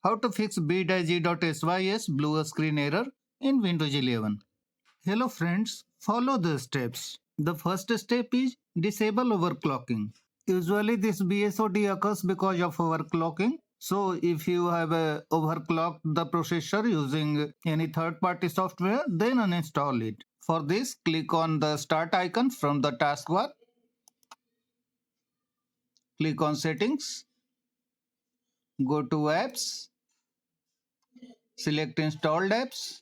How to fix BEDaisy.sys blue screen error in Windows 11. Hello friends, follow the steps. The first step is disable overclocking. Usually this BSOD occurs because of overclocking. So if you have overclocked the processor using any third-party software, then uninstall it. For this, click on the start icon from the taskbar. Click on settings. Go to apps. Select installed apps.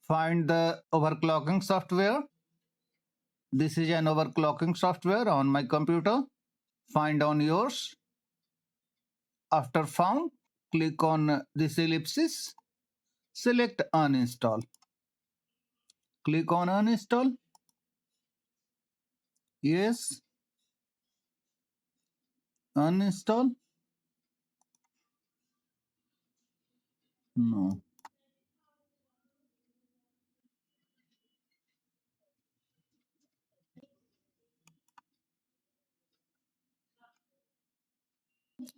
Find the overclocking software. This is an overclocking software on my computer. Find on yours. After found, click on this ellipsis. Select uninstall. Click on uninstall. Yes. Uninstall. No.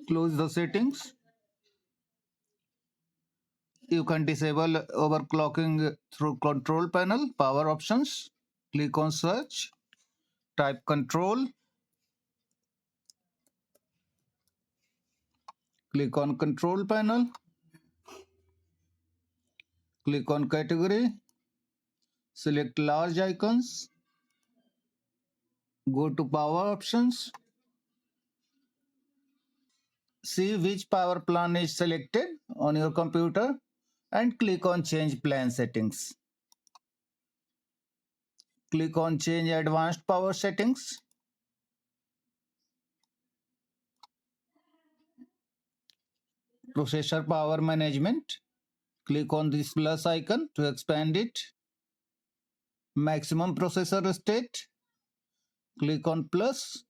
Close the settings. You can disable overclocking through control panel, power options. Click on search. Type control. Click on control panel. Click on category. Select large icons. Go to power options. See which power plan is selected on your computer and click on change plan settings. Click on change advanced power settings. Processor power management. Click on this plus icon to expand it. Maximum processor state. Click on plus.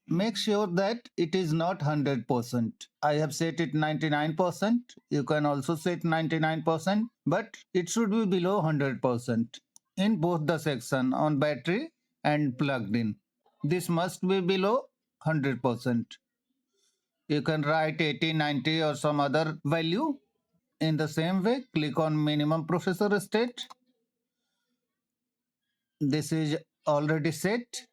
Make sure that it is not 100%. I have set it 99%. You can also set 99%, but it should be below 100% in both the section on battery and plugged in. This must be below 100%. You can write 80, 90 or some other value. In the same way, click on minimum processor state. This is already set.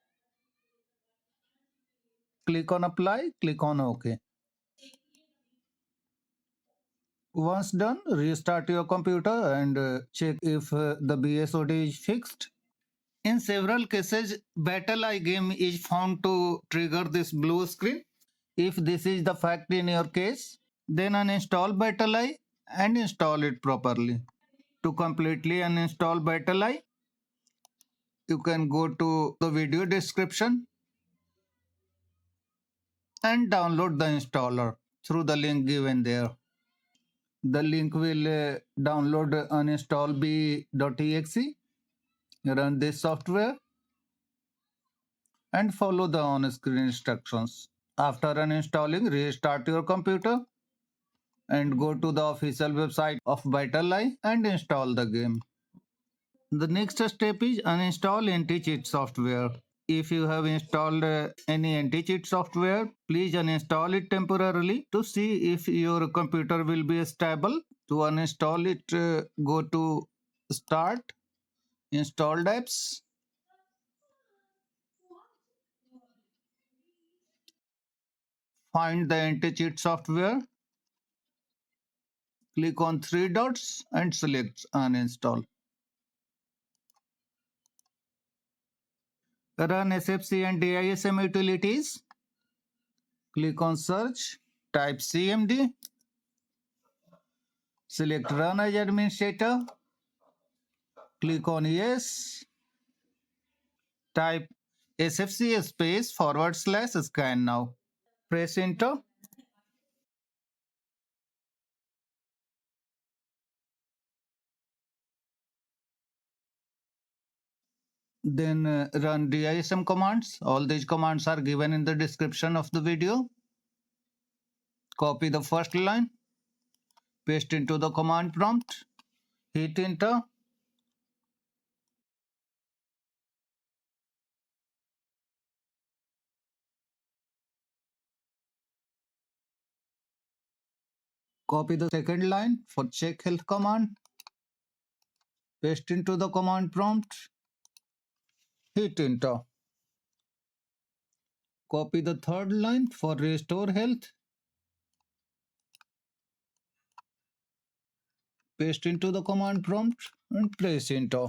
Click on apply, click on OK. Once done, restart your computer and check if the BSOD is fixed. In several cases, BattlEye game is found to trigger this blue screen. If this is the fact in your case, then uninstall BattlEye and install it properly. To completely uninstall BattlEye, you can go to the video description and download the installer through the link given there. The link will download uninstall B.exe, run this software and follow the on-screen instructions. After uninstalling, restart your computer and go to the official website of BattlEye and install the game. The next step is uninstall anti-cheat software. If you have installed any anti-cheat software, please uninstall it temporarily to see if your computer will be stable. To uninstall it, go to Start, Installed Apps. Find the anti-cheat software. Click on three dots and select Uninstall. Run SFC and DISM utilities. Click on Search. Type CMD. Select Run as Administrator. Click on Yes. Type SFC space / scannow. Press Enter. Then run DISM commands. All these commands are given in the description of the video. Copy the first line. Paste into the command prompt. Hit Enter. Copy the second line for check health command, paste into the command prompt, hit enter. Copy the third line for restore health, paste into the command prompt and press enter.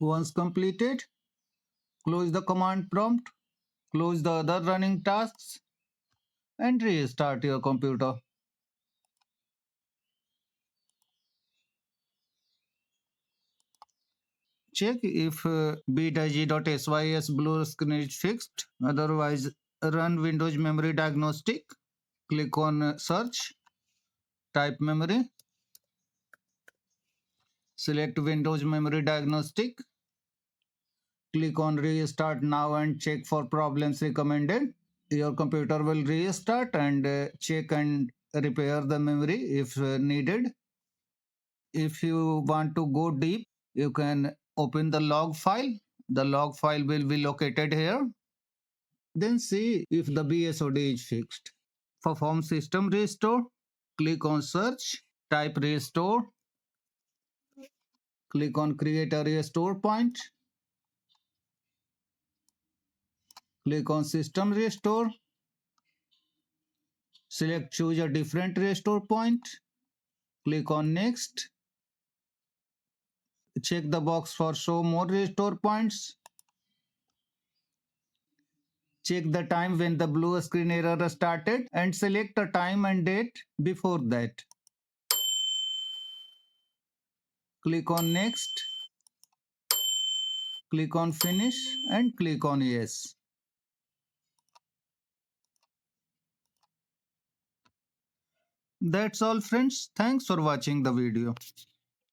Once completed, close the command prompt, close the other running tasks and restart your computer. Check if BEDaisy.sys blue screen is fixed. Otherwise, run Windows Memory Diagnostic. Click on Search, type memory, select Windows Memory Diagnostic. Click on Restart Now and check for problems recommended. Your computer will restart and check and repair the memory if needed. If you want to go deep, you can open the log file. The log file will be located here. Then see if the BSOD is fixed. Perform system restore. Click on search. Type restore. Click on create a restore point. Click on system restore. Select choose a different restore point. Click on next. Check the box for show more restore points. Check the time when the blue screen error started and select a time and date before that. Click on next. Click on finish and click on yes. That's all friends. Thanks for watching the video.